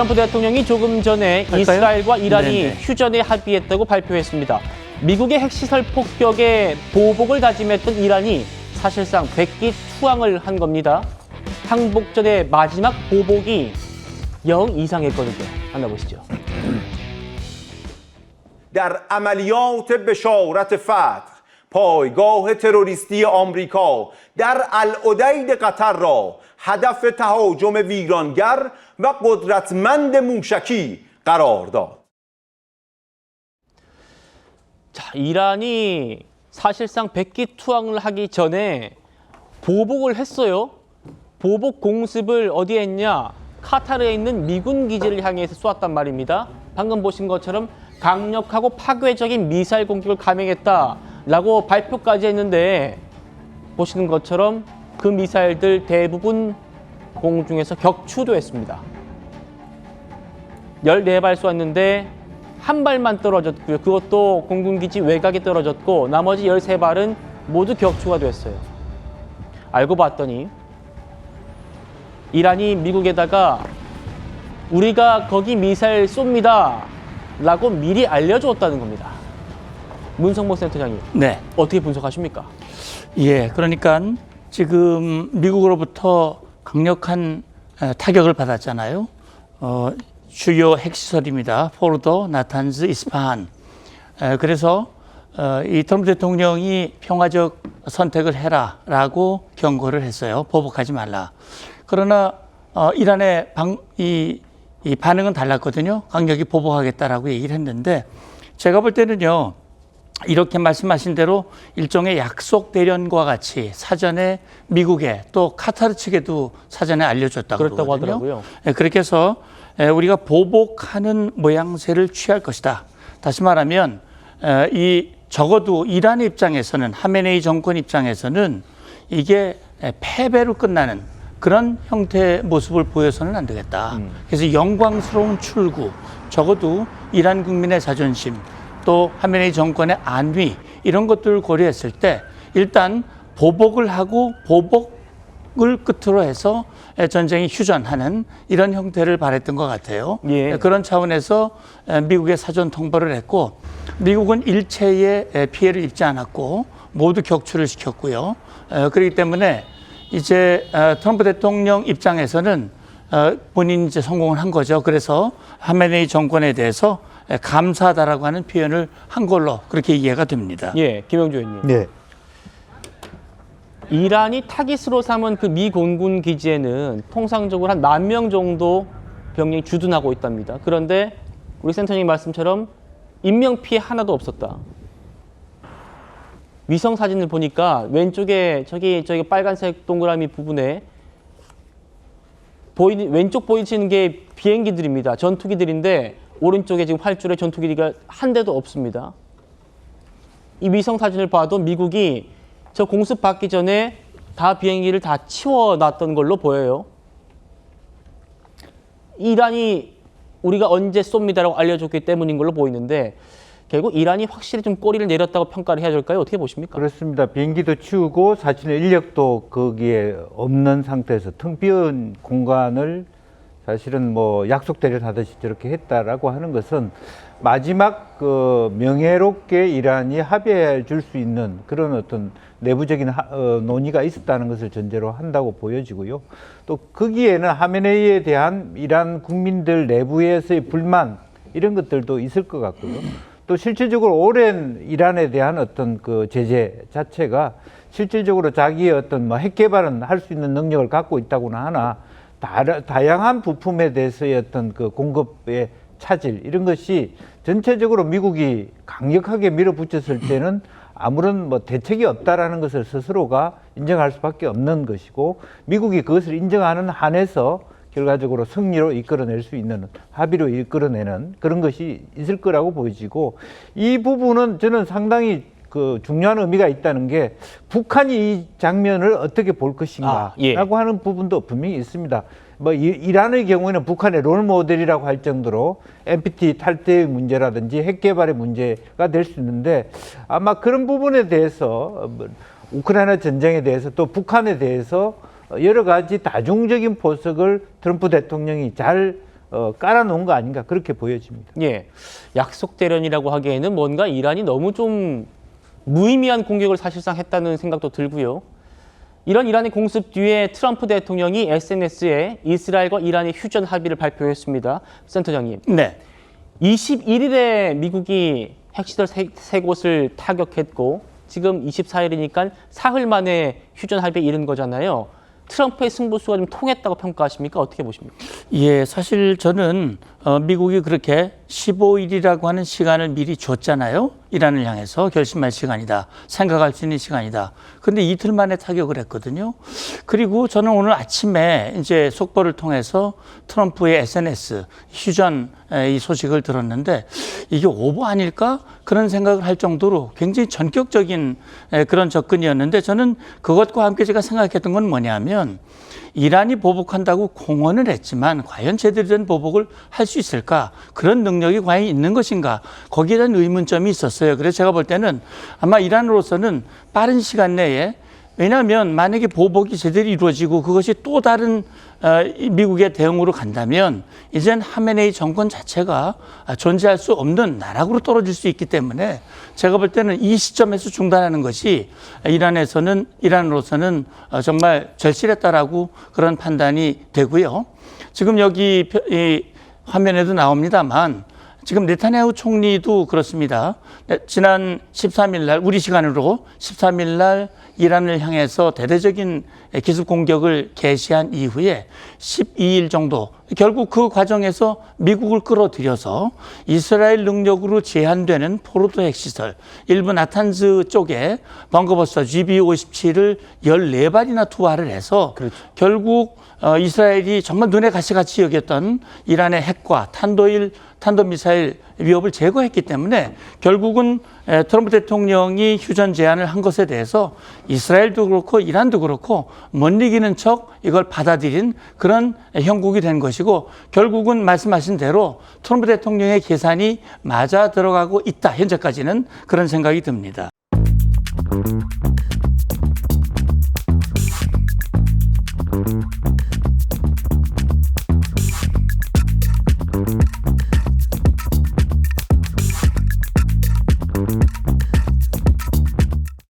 트럼프 대통령이 조금 전에 할까요? 이스라엘과 이란이 네네. 휴전에 합의했다고 발표했습니다. 미국의 핵시설 폭격에 보복을 다짐했던 이란이 사실상 백기투항을 한 겁니다. 항복전의 마지막 보복이 영 이상했거든요. 만나보시죠. در عملیات بشارت فتح پایگاه تروریستی آمریکا در العدید قطر را هدف تهاجم ویرانگر و قدرتمند موشکی قرار داد. 자, 이란이 사실상 백기투항을 하기 전에 보복을 했어요. 보복 공습을 어디에 했냐? 카타르에 있는 미군 기지를 향해서 쏘았단 말입니다. 방금 보신 것처럼 강력하고 파괴적인 미사일 공격을 감행했다라고 발표까지 했는데 보시는 것처럼 그 미사일들 대부분 공중에서 격추됐습니다. 14발 쏘았는데 한 발만 떨어졌고요. 그것도 공군기지 외곽에 떨어졌고 나머지 13발은 모두 격추가 됐어요. 알고 봤더니 이란이 미국에다가 우리가 거기 미사일 쏩니다 라고 미리 알려주었다는 겁니다. 문성모 센터장님, 네. 어떻게 분석하십니까? 예, 그러니까 지금 미국으로부터 강력한 타격을 받았잖아요. 주요 핵시설입니다. 포르도, 나탄즈, 이스파한. 그래서 이 트럼프 대통령이 평화적 선택을 해라라고 경고를 했어요. 보복하지 말라. 그러나 이란의 이 반응은 달랐거든요. 강력히 보복하겠다라고 얘기를 했는데 제가 볼 때는요. 이렇게 말씀하신 대로 일종의 약속 대련과 같이 사전에 미국에 또 카타르 측에도 사전에 알려줬다고 그렇다고 그러거든요. 하더라고요. 그렇게 해서 우리가 보복하는 모양새를 취할 것이다. 다시 말하면 적어도 이란 입장에서는 하메네이 정권 입장에서는 이게 패배로 끝나는 그런 형태의 모습을 보여서는 안 되겠다. 그래서 영광스러운 출구, 적어도 이란 국민의 자존심, 또 하메네이 정권의 안위 이런 것들을 고려했을 때 일단 보복을 하고 보복을 끝으로 해서 전쟁이 휴전하는 이런 형태를 바랬던 것 같아요. 예. 그런 차원에서 미국에 사전 통보를 했고 미국은 일체의 피해를 입지 않았고 모두 격추를 시켰고요. 그렇기 때문에 이제 트럼프 대통령 입장에서는 본인이 이제 성공을 한 거죠. 그래서 하메네이 정권에 대해서 감사하다라고 하는 표현을 한 걸로 그렇게 이해가 됩니다. 예, 김영주 의원님. 네. 이란이 타깃으로 삼은 그 미 공군 기지에는 통상적으로 한 10,000명 정도 병력이 주둔하고 있답니다. 그런데 우리 센터님 말씀처럼 인명 피해 하나도 없었다. 위성 사진을 보니까 왼쪽에 저기 빨간색 동그라미 부분에 왼쪽 보이시는 게 비행기들입니다. 전투기들인데 오른쪽에 지금 활주로에 전투기가 한 대도 없습니다. 이 위성 사진을 봐도 미국이 저 공습 받기 전에 다 비행기를 다 치워놨던 걸로 보여요. 이란이 우리가 언제 쏩니다라고 알려줬기 때문인 걸로 보이는데 결국 이란이 확실히 좀 꼬리를 내렸다고 평가를 해야 될까요? 어떻게 보십니까? 그렇습니다. 비행기도 치우고 사실은 인력도 거기에 없는 상태에서 텅 비은 공간을 사실은 뭐 약속대를 하듯이 저렇게 했다라고 하는 것은 마지막 그 명예롭게 이란이 합의해 줄 수 있는 그런 어떤 내부적인 논의가 있었다는 것을 전제로 한다고 보여지고요. 또 거기에는 하메네이에 대한 이란 국민들 내부에서의 불만 이런 것들도 있을 것 같고요. 또 실질적으로 오랜 이란에 대한 어떤 그 제재 자체가 실질적으로 자기의 어떤 뭐 핵 개발은 할 수 있는 능력을 갖고 있다고나 하나 다양한 부품에 대해서의 어떤 그 공급의 차질 이런 것이 전체적으로 미국이 강력하게 밀어붙였을 때는 아무런 뭐 대책이 없다라는 것을 스스로가 인정할 수밖에 없는 것이고 미국이 그것을 인정하는 한에서 결과적으로 승리로 이끌어낼 수 있는 합의로 이끌어내는 그런 것이 있을 거라고 보여지고 이 부분은 저는 상당히 그 중요한 의미가 있다는 게 북한이 이 장면을 어떻게 볼 것인가라고 하는 부분도 분명히 있습니다. 뭐 이란의 경우에는 북한의 롤 모델이라고 할 정도로 NPT 탈퇴의 문제라든지 핵 개발의 문제가 될 수 있는데 아마 그런 부분에 대해서 우크라이나 전쟁에 대해서 또 북한에 대해서 여러 가지 다중적인 포석을 트럼프 대통령이 잘 깔아놓은 거 아닌가 그렇게 보여집니다. 예, 약속 대련이라고 하기에는 뭔가 이란이 너무 좀 무의미한 공격을 사실상 했다는 생각도 들고요. 이런 이란의 공습 뒤에 트럼프 대통령이 SNS에 이스라엘과 이란의 휴전 합의를 발표했습니다. 센터장님. 네. 21일에 미국이 핵시설 세 곳을 타격했고 지금 24일이니까 사흘 만에 휴전 합의에 이른 거잖아요. 트럼프의 승부수가 좀 통했다고 평가하십니까? 어떻게 보십니까? 예, 사실 저는 미국이 그렇게 15일이라고 하는 시간을 미리 줬잖아요. 이란을 향해서 결심할 시간이다. 생각할 수 있는 시간이다. 근데 이틀 만에 타격을 했거든요. 그리고 저는 오늘 아침에 이제 속보를 통해서 트럼프의 SNS 휴전 이 소식을 들었는데 이게 오버 아닐까? 그런 생각을 할 정도로 굉장히 전격적인 그런 접근이었는데 저는 그것과 함께 제가 생각했던 건 뭐냐면 이란이 보복한다고 공언을 했지만 과연 제대로 된 보복을 할 수 있을까? 그런 능력이 과연 있는 것인가? 거기에 대한 의문점이 있었어요. 그래서 제가 볼 때는 아마 이란으로서는 빠른 시간 내에 왜냐하면 만약에 보복이 제대로 이루어지고 그것이 또 다른 미국의 대응으로 간다면 이젠 하메네이 정권 자체가 존재할 수 없는 나락으로 떨어질 수 있기 때문에 제가 볼 때는 이 시점에서 중단하는 것이 이란으로서는 정말 절실했다라고 그런 판단이 되고요. 지금 여기 이 화면에도 나옵니다만 지금 네타냐후 총리도 그렇습니다. 지난 13일 날 우리 시간으로 13일 날 이란을 향해서 대대적인 기습 공격을 개시한 이후에 12일 정도 결국 그 과정에서 미국을 끌어들여서 이스라엘 능력으로 제한되는 포로도 핵시설 일부 나탄즈 쪽에 벙커버스터 GB-57을 14발이나 투하를 해서 그렇죠. 결국 이스라엘이 정말 눈에 가시같이 여겼던 이란의 핵과 탄도미사일 위협을 제거했기 때문에 결국은 트럼프 대통령이 휴전 제안을 한 것에 대해서 이스라엘도 그렇고 이란도 그렇고 못 이기는 척 이걸 받아들인 그런 형국이 된 것이고 결국은 말씀하신 대로 트럼프 대통령의 계산이 맞아 들어가고 있다. 현재까지는 그런 생각이 듭니다.